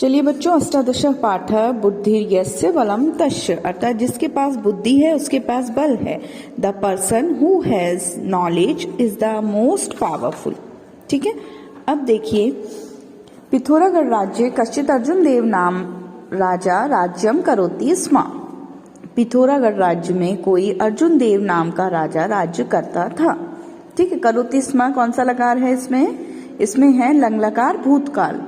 चलिए बच्चों, अष्टादश पाठ बुद्धिर्यस्य बलम तस्य, अर्थात जिसके पास बुद्धि है उसके पास बल है। The person who has knowledge is the most powerful. ठीक है, अब देखिए, पिथौरागढ़ राज्य कश्चित अर्जुन देव नाम राजा राज्यम करोति स्म। पिथौरागढ़ राज्य में कोई अर्जुन देव नाम का राजा राज्य करता था। ठीक है, करोति स्म कौन सा लकार है इसमें है लंग लकार भूतकाल।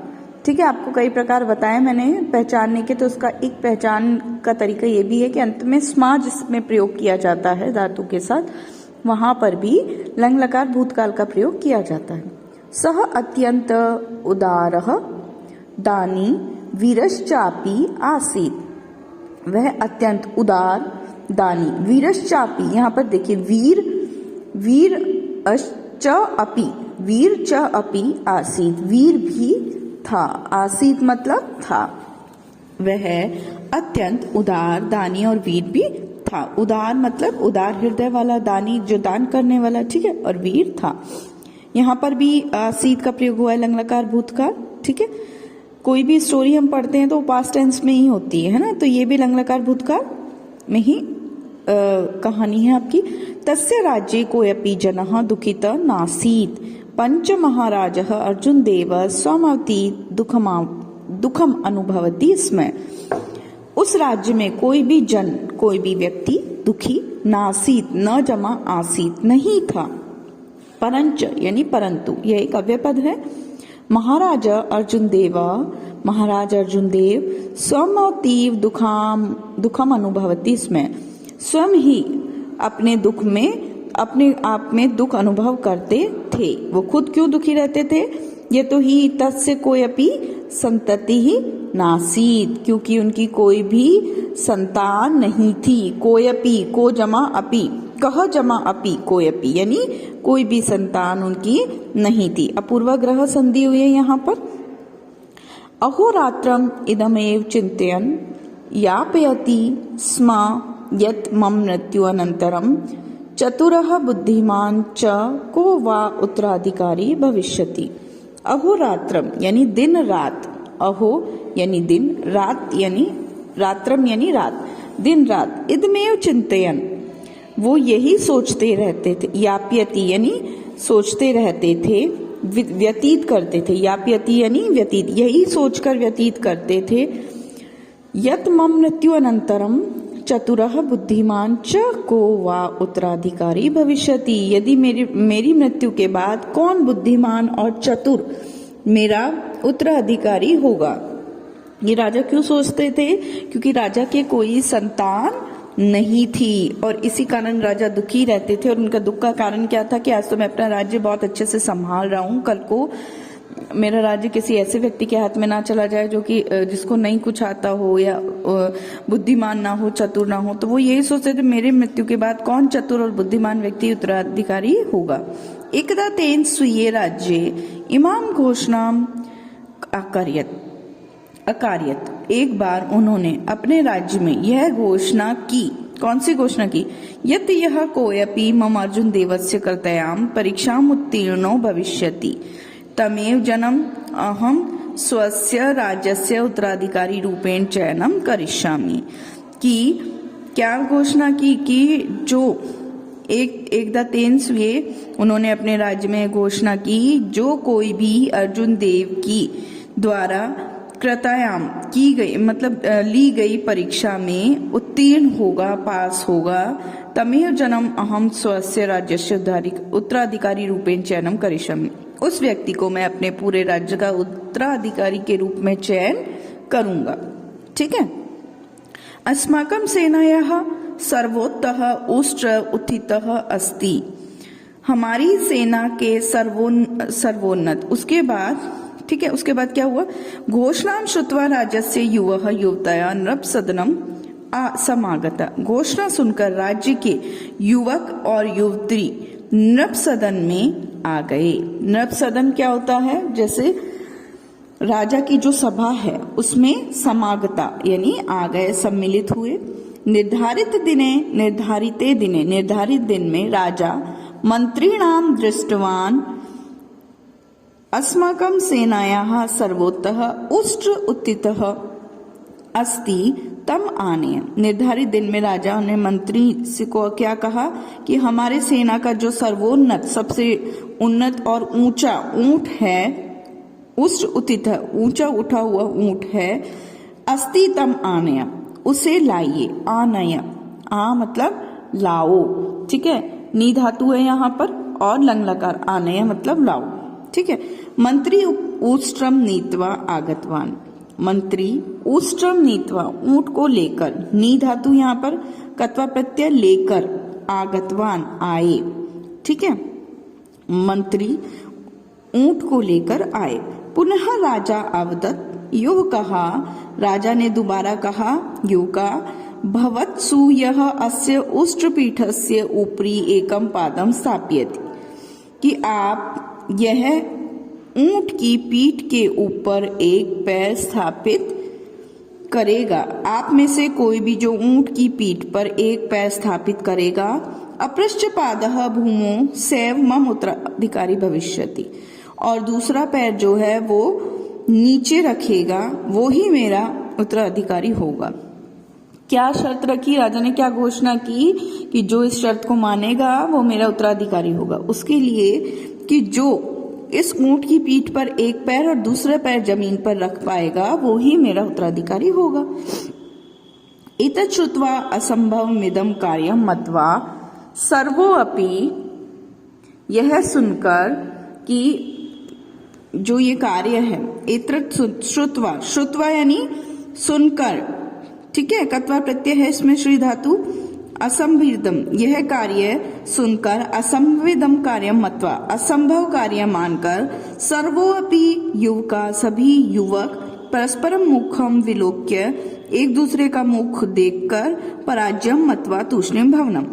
ठीक है, आपको कई प्रकार बताए मैंने पहचानने के, तो उसका एक पहचान का तरीका ये भी है कि अंत में स्मा जिसमें प्रयोग किया जाता है धातु के साथ, वहां पर भी लंग लकार भूतकाल का प्रयोग किया जाता है। सह अत्यंत उदारः दानी वीरश्चापि आसीत्। वह अत्यंत उदार दानी वीरश्चापि, यहाँ पर देखिए वीर च अपि आसीत्, वीर भी था, आसीत मतलब था। वह अत्यंत उदार दानी और वीर भी था। उदार मतलब उदार हृदय वाला, दानी जो दान करने वाला, ठीक है, और वीर था। यहाँ पर भी आसीत का प्रयोग हुआ है लंग लकार भूतकाल। ठीक है, कोई भी स्टोरी हम पढ़ते हैं तो पास्ट टेंस में ही होती है ना, तो ये भी लंग लकार भूतकाल में ही कहानी है आपकी। तस्य राज्ये कोऽपि जनः दुःखित नासीत्, पंच महाराज अर्जुन देव स्वमति दुखम अनुभवति स्म। उस राज्य में कोई भी जन, कोई भी व्यक्ति दुखी नासीत, न जमा आसीत, नहीं था। परंच यानी परंतु, यह एक अव्यय है। महाराज अर्जुन देव स्वमतीव दुखम अनुभवति स्म, स्वयं ही अपने दुख में, अपने आप में दुख अनुभव करते थे। वो खुद क्यों दुखी रहते थे? ये तो ही तस्य कोऽपि संतति ही नासीत, क्योंकि उनकी कोई भी संतान नहीं थी। कोऽपि, को जमा अपि, कह जमा अपि, कोऽपि यानी कोई भी संतान उनकी नहीं थी। अपूर्वाग्रह संधि हुई है यहाँ पर। अहोरात्रम इदमेव चिंतयन् यापयति स्म यत् मम मृत्यु अनंतरम चतुरः बुद्धिमान च को वा उत्तराधिकारी भविष्यति। अहोरात्रम यानी दिन रात, अहो यानी दिन, रात यानी रात्रम यानी रात, दिन रात। इदमेव चिंतयन्, वो यही सोचते रहते थे। याप्यति यानी सोचते रहते थे, व्यतीत करते थे। याप्यति यानी व्यतीत, यही सोचकर व्यतीत करते थे। यत् मम मृत्यु अनंतरम चतुरः बुद्धिमान च को वा उत्तराधिकारी भविष्यति, यदि मेरी मृत्यु के बाद कौन बुद्धिमान और चतुर मेरा उत्तराधिकारी होगा। ये राजा क्यों सोचते थे? क्योंकि राजा के कोई संतान नहीं थी और इसी कारण राजा दुखी रहते थे। और उनका दुख का कारण क्या था कि आज तो मैं अपना राज्य बहुत अच्छे से संभाल रहा हूँ, कल को मेरा राज्य किसी ऐसे व्यक्ति के हाथ में ना चला जाए जो कि जिसको नहीं कुछ आता हो या बुद्धिमान ना हो, चतुर ना हो। तो वो यही सोचते थे मेरे मृत्यु के बाद कौन चतुर और बुद्धिमान व्यक्ति उत्तराधिकारी होगा। एकदा तेन स्वीये राज्ये इमाम घोषणाम अकार्यत, एक बार उन्होंने अपने राज्य में यह घोषणा की। कौन सी घोषणा की? यत् यह कोऽपि मम अर्जुन देवस्य कृतयाम परीक्षाम उत्तीर्णो भविष्यति तमेव जनम अहम स्वस्य राज्यस्य उत्तराधिकारी रूपेण चयनम करिष्यामि। कि क्या घोषणा की कि जो एकदा तेन स्वीये, उन्होंने अपने राज्य में घोषणा की, जो कोई भी अर्जुन देव की द्वारा कृतयाम की गई, मतलब ली गई परीक्षा में उत्तीर्ण होगा, पास होगा, तमेव जनम अहम स्वस्य राज्यस्य उत्तराधिकारी रूपेण चयनम करिष्यामि, उस व्यक्ति को मैं अपने पूरे राज्य का उत्तराधिकारी के रूप में चयन करूंगा। ठीक है। अस्माकं सेनायाः सर्वोत्तः उष्ट्र उत्थितः अस्ति, हमारी सेना के सर्वोन्नत। उसके बाद, ठीक है, उसके बाद क्या हुआ? घोषणां श्रुत्वा राज्यस्य युवः युवतयः नृपसदनम समागता, घोषणा सुनकर राज्य के युवक और युवती नृप सदन में आ गए। नृप सदन क्या होता है? जैसे राजा की जो सभा है उसमें समागता यानी आ गए, सम्मिलित हुए। निर्धारित दिन में राजा मंत्रीणाम दृष्टवान अस्माकं सेनायाः सर्वोत्तः उष्ट्र उत्थितः अस्ति तम आने। निर्धारित दिन में राजा ने मंत्री से को क्या कहा कि हमारे सेना का जो सर्वोन्नत सबसे उन्नत और ऊंचा ऊंट है, उष्ट्र उत्थित ऊंचा उठा हुआ ऊंट है, अस्ति तम आनय उसे लाइए। आनय आ मतलब लाओ, ठीक है, नी धातु है यहाँ पर और लंग लकार आनय मतलब लाओ, ठीक है। मंत्री उष्ट्रम नीत्वा आगतवान, मंत्री उष्ट्रम नीत्वा ऊंट को लेकर, नी धातु यहाँ पर कत्वा प्रत्यय लेकर, आगतवान आए, ठीक है। मंत्री ऊंट को लेकर आए। पुनः राजा अवदत् युव कहा, राजा ने दोबारा कहा युव का, भवत्सु यह अस्य उष्ट्रपीठस्य ऊपरी एकम पादम स्थापयति, कि आप यह ऊंट की पीठ के ऊपर एक पैर स्थापित करेगा। आप में से कोई भी जो ऊंट की पीठ पर एक पैर स्थापित करेगा, अपृष्ठपादः भूमौ सैव मम उत्तराधिकारी भविष्यति, और दूसरा पैर जो है वो नीचे रखेगा, वो ही मेरा उत्तराधिकारी होगा। क्या शर्त रखी राजा ने, क्या घोषणा की कि जो इस शर्त को मानेगा वो मेरा उत्तराधिकारी होगा। उसके लिए कि जो इस ऊंट की पीठ पर एक पैर और दूसरा पैर जमीन पर रख पाएगा वो ही मेरा उत्तराधिकारी होगा। एतत् श्रुत्वा असंभवमिदं कार्यं मत्वा सर्वोऽपि, यह सुनकर कि जो ये कार्य है, एतत् श्रुत्वा, श्रुत्वा यानी सुनकर, ठीक है, कत्वा प्रत्यय है इसमें श्री धातु, असंभविदम यह कार्य सुनकर, असंभविदम कार्य मत्वा असंभव कार्य मानकर, सर्वोऽपि युवका सभी युवक, परस्परम मुखम विलोक्य एक दूसरे का मुख देखकर, पराजयम मत्वा तूष्णीम भवनम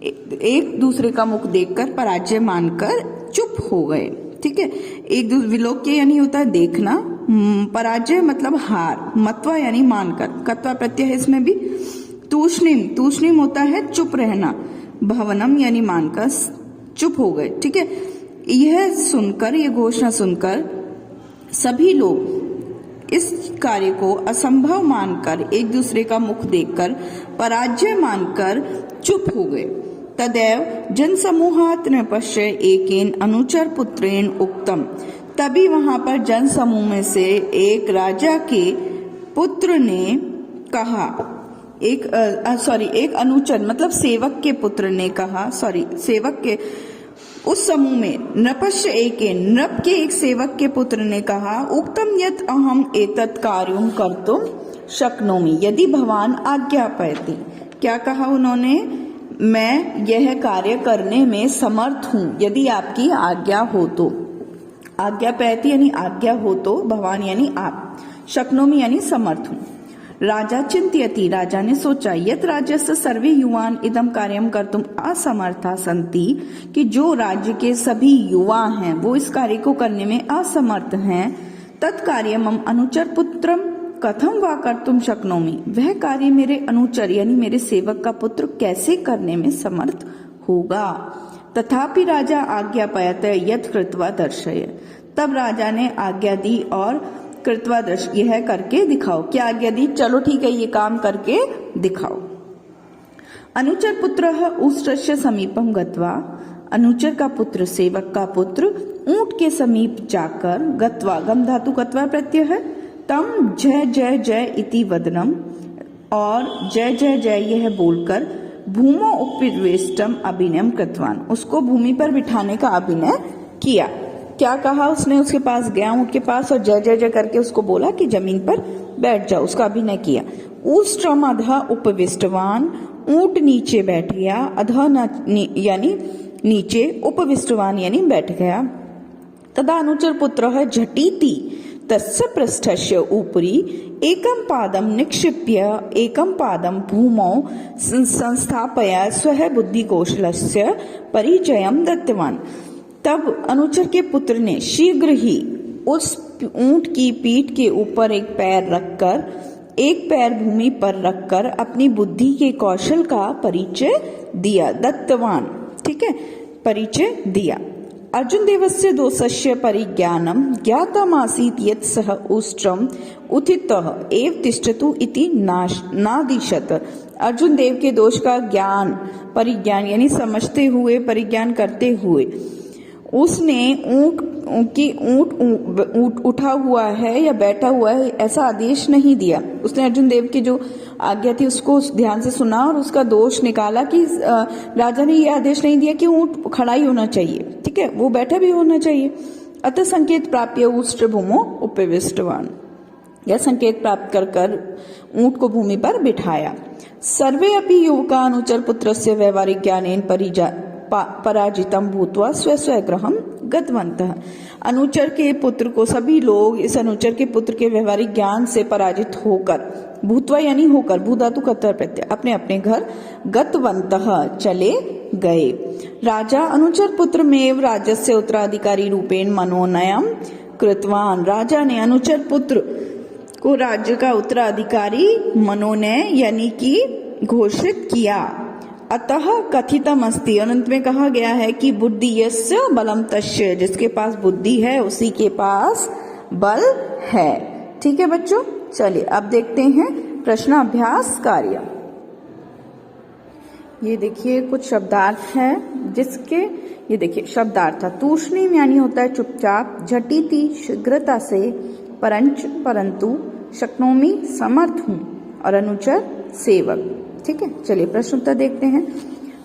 एक दूसरे का मुख देखकर पराजय मानकर चुप हो गए, ठीक है। एक दूसरे विलोक्य यानी होता है देखना, पराजय मतलब हार, मत्वा यानी मानकर, कत्वा प्रत्यय है इसमें भी, तूष्णीम, तूष्णीम होता है चुप रहना, भवनम यानी मानकर चुप हो गए, ठीक है। यह सुनकर, यह घोषणा सुनकर सभी लोग इस कार्य को असंभव मानकर, एक दूसरे का मुख देखकर पराजय मानकर चुप हो गए। तदैव जनसमूहात् नृपस्य एकेन अनुचर पुत्रेण उक्तम, तभी वहां पर जनसमूह में से एक राजा के पुत्र ने कहा, एक अनुचर मतलब सेवक के पुत्र ने कहा, सेवक के उस समूह में नृपस्य एकेन, नृप के एक सेवक के पुत्र ने कहा, उक्तम यत् अहम एतत् कार्यं कर्तुम शक्नोमि यदि भवान आज्ञापयति। क्या कहा उन्होंने, मैं यह कार्य करने में समर्थ हूं यदि आपकी आज्ञा हो तो। आज्ञापयति यानी आज्ञा हो तो, भवान यानी आप, शक्नोमि यानी समर्थ हूं। राजा चिंतयति, राजा ने सोचा, यत् राज्यस्य सर्वे युवान इदम कार्यम कर्तुम असमर्था सन्ति, कि जो राज्य के सभी युवा हैं वो इस कार्य को करने में असमर्थ हैं, तत्कार्य मम अनुचर पुत्रम कथम वा कर्तुम शक्नोमि, वह कार्य मेरे अनुचर यानी मेरे सेवक का पुत्र कैसे करने में समर्थ होगा। तथापि राजा आज्ञापयत यत् कृत्वा दर्शय, तब राजा ने आज्ञा दी और कृत्वा दर्श, यह करके दिखाओ। क्या आज्ञा दी, चलो ठीक है ये काम करके दिखाओ। अनुचर पुत्रः उष्ट्रस्य समीपम गत्वा, अनुचर का पुत्र सेवक का पुत्र ऊंट के समीप जाकर, गत्वा गम धातु कत्वा प्रत्यय है, तम जय जय जय इति वदनम, और जय जय जय यह बोलकर, भूमो उपवेष्टम अभिनयम कृतवान, उसको भूमि पर बिठाने का अभिनय किया। क्या कहा उसने, उसके पास गया ऊंट के पास और जय जय जय करके उसको बोला कि जमीन पर बैठ जाओ, उसका अभिनय किया। उष्ट्रम अधः उपविष्टवान, ऊंट नीचे बैठ गया, अधः यानी नीचे, उपविष्टवान यानी बैठ गया। तदा अनुचर पुत्रः झटिति तस्य पृष्ठस्य उपरि एकं पादं निक्षिप्य एकं पादं भूमौ संस्थाप्य स्वः बुद्धिकौशलस्य परिचयं दत्तवान। तब अनुचर के पुत्र ने शीघ्र ही उस ऊंट की पीठ के ऊपर एक पैर रखकर, एक पैर भूमि पर रखकर अपनी बुद्धि के कौशल का परिचय दिया। दत्तवान, ठीक है, परिचय दिया। अर्जुन देवस्य दोषस्य परिज्ञानं ज्ञातमासीत् यत् सः उष्ट्रम् उत्थितः एव तिष्ठतु इति नादिशत। अर्जुन देव के दोष का ज्ञान परिज्ञान यानी समझते हुए परिज्ञान करते हुए उसने ऊंट उठा हुआ है या बैठा हुआ है ऐसा आदेश नहीं दिया। उसने अर्जुन देव की जो आज्ञा थी उसको ध्यान से सुना और उसका दोष निकाला कि राजा ने यह आदेश नहीं दिया कि ऊंट खड़ा ही होना चाहिए, ठीक है, वो बैठा भी होना चाहिए। अतः संकेत प्राप्य उष्ट्र भूमो उपविष्टवान, यह संकेत प्राप्त कर ऊंट को भूमि पर बिठाया। सर्वे अपि युवका अनुचर पुत्रस्य व्यवहारिक ज्ञानेन पराजितम भूत्वा स्व गृहं गतवन्तः। अनुचर के पुत्र को सभी लोग इस अनुचर के पुत्र के व्यवहारिक ज्ञान से पराजित होकर, भूत्वा यानी होकर, भूधातु कर्तव्य प्रत्यय, अपने अपने घर गतवन्तः चले गए। राजा अनुचर पुत्र में राज्यस्य उत्तराधिकारी रूपेण मनोनयन कृतवान। राजा ने अनुचर पुत्र को राज्य का उत्तराधिकारी मनोनय यानी कि घोषित किया। अतः कथितम अस्ति, अनंत में कहा गया है कि बुद्धि यस्य बलम तस्य, जिसके पास बुद्धि है उसी के पास बल है। ठीक है बच्चों, चलिए अब देखते हैं प्रश्नाभ्यास कार्य। ये देखिए कुछ शब्दार्थ है जिसके, ये देखिए शब्दार्थ तूष्णीम यानी होता है चुपचाप, झटिति शीघ्रता से, परंच परंतु, शक्नोमि समर्थ हूं, और अनुचर सेवक। ठीक है, चलिए प्रश्न उत्तर देखते हैं।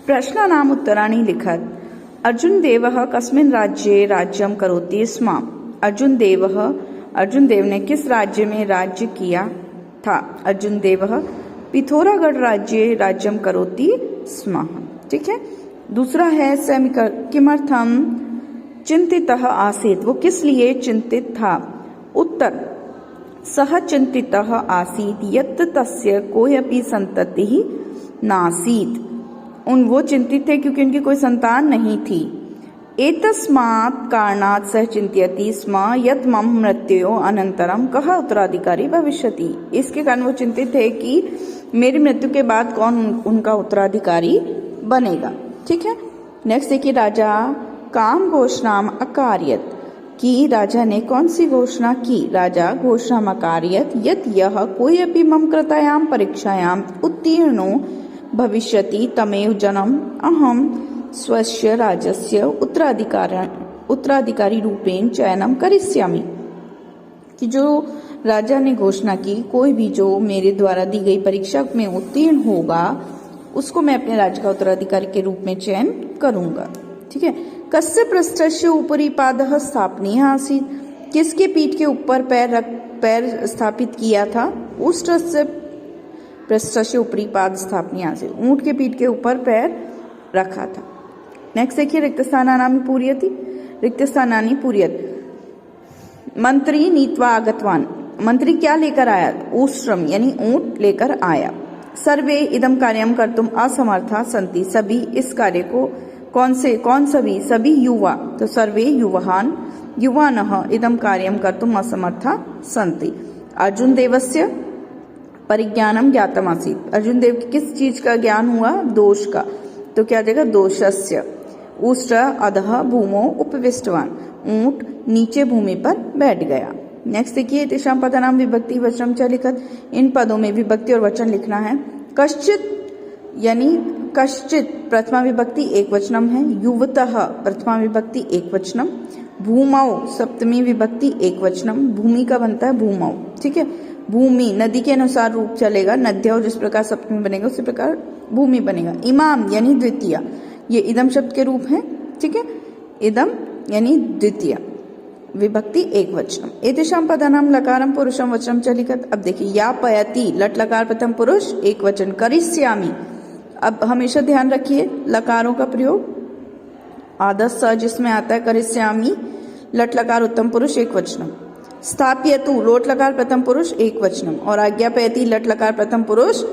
प्रश्न नाम उत्तराणि लिखत। अर्जुन देवः कस्मिन् राज्ये राज्यं करोति स्म। अर्जुन देव ने किस राज्य में राज्य किया था? अर्जुन देवः पिथौरागढ़ राज्ये राज्यं करोति स्म। ठीक है, दूसरा है किमर्थं चिंतितः आसीत्, वो किस लिए चिंतित था? उत्तर, सह चिंतितः आसीत् यत् तस्य कोऽपि संततिः नासीत्। वो चिंतित थे क्योंकि उनकी कोई संतान नहीं थी। एतस्मात् कारणात् सः चिन्तयति स्म यत् मम मृत्योः अनन्तरं कः उत्तराधिकारी भविष्यति। इसके कारण वो चिंतित थे कि मेरी मृत्यु के बाद कौन उनका उत्तराधिकारी बनेगा। ठीक है, नेक्स्ट देखिए, राजा काम घोषणाम अकार्यत, कि राजा ने कौन सी घोषणा की? राजा घोषणाम अकार्यत यत् यः कोऽपि मम कृतायां परीक्षायां उत्तीर्णो भविष्यति तमेव जनम अहम स्वस्य राज्यस्य उत्तराधिकारी रूपेण चयनम करिष्यामि। कि जो राजा ने घोषणा की, कोई भी जो मेरे द्वारा दी गई परीक्षा में उत्तीर्ण होगा उसको मैं अपने राज्य का उत्तराधिकारी के रूप में चयन करूंगा। ठीक है, कस्य पृष्ठस्य उपरि पादः स्थापनीयः आसीत्, किसके पीठ के ऊपर पैर स्थापित किया था? उष्ट्रस्य पृष्ठस्य उपरि पाद स्थापनीयः आसीत्, ऊंट के पीठ के ऊपर पैर रखा था। नेक्स्ट देखिए, रिक्त स्थानानि पूरयति, रिक्त स्थानानि पूरयत। मंत्री नीत्वा आगतवान, मंत्री क्या लेकर आया? उष्ट्रम यानी ऊंट लेकर आया। सर्वे इदम कार्यम कर्तुम असमर्था सन्ति, सभी इस कार्य को सभी युवा, तो सर्वे युवानः इदम कार्यम कर्तुम असमर्था सन्ति। अर्जुन देवस्य परिज्ञानम ज्ञातम आसीत्, अर्जुन देव की किस चीज का ज्ञान हुआ? दोष का, तो क्या देगा? दोषस्य। उष्ट्र अधः भूमौ उपविष्टवान, ऊंट नीचे भूमि पर बैठ गया। नेक्स्ट देखिए, तेषां पदानां विभक्ति वचनम च लिखत, इन पदों में विभक्ति और वचन लिखना है। कश्चित यानी कश्चित प्रथमा विभक्ति एक वचनम है, युवतः प्रथमा विभक्ति एक वचनम, भूमौ सप्तमी विभक्ति एक वचनम, भूमि का बनता है भूमौ। ठीक है, भूमि नदी के अनुसार रूप चलेगा, नद्यों जिस प्रकार सप्तमी बनेगा उसी प्रकार भूमि बनेगा। इमाम यानी द्वितीय, ये इदम शब्द के रूप है। ठीक है, इदम यानी द्वितीय, विभक्ति एक वचनम। एतेषां पदानां लकारम पुरुषम वचनम च लिखत। अब देखिए, या पयति लट लकार प्रथम पुरुष एक वचन, करिष्यामि। अब हमेशा ध्यान रखिए लकारों का प्रयोग, आदर्श स जिसमें आता है करिष्यामि, लट लकार उत्तम पुरुष एक वचनम। स्थाप्यतु लोट लकार प्रथम पुरुष एक वचनम, और आज्ञापयति लट लकार प्रथम पुरुष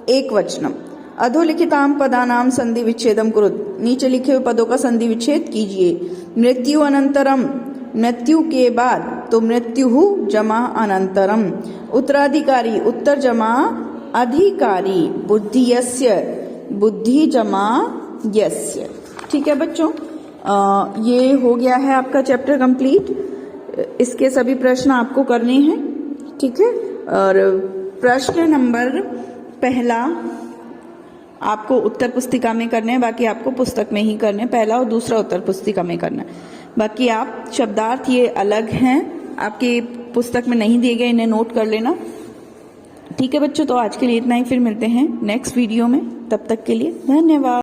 एक वचनम। अधोलिखिताम पदानाम संधि विच्छेदम कुरुत, नीचे लिखे हुए पदों का संधि विच्छेद कीजिए। मृत्यु अनंतरम, मृत्यु के बाद, तो मृत्यु जमा अनंतरम। उत्तराधिकारी, उत्तर जमा अधिकारी। बुद्धि यस्य, बुद्धि जमा यस्य। ठीक है बच्चों, ये हो गया है आपका चैप्टर कंप्लीट। इसके सभी प्रश्न आपको करने हैं, ठीक है। और प्रश्न नंबर पहला आपको उत्तर पुस्तिका में करने हैं, बाकी आपको पुस्तक में ही करने हैं। पहला और दूसरा उत्तर पुस्तिका में करना है। बाकी आप शब्दार्थ ये अलग हैं, आपके पुस्तक में नहीं दिए गए, इन्हें नोट कर लेना, ठीक है बच्चों। तो आज के लिए इतना ही, फिर मिलते हैं नेक्स्ट वीडियो में। तब तक के लिए धन्यवाद।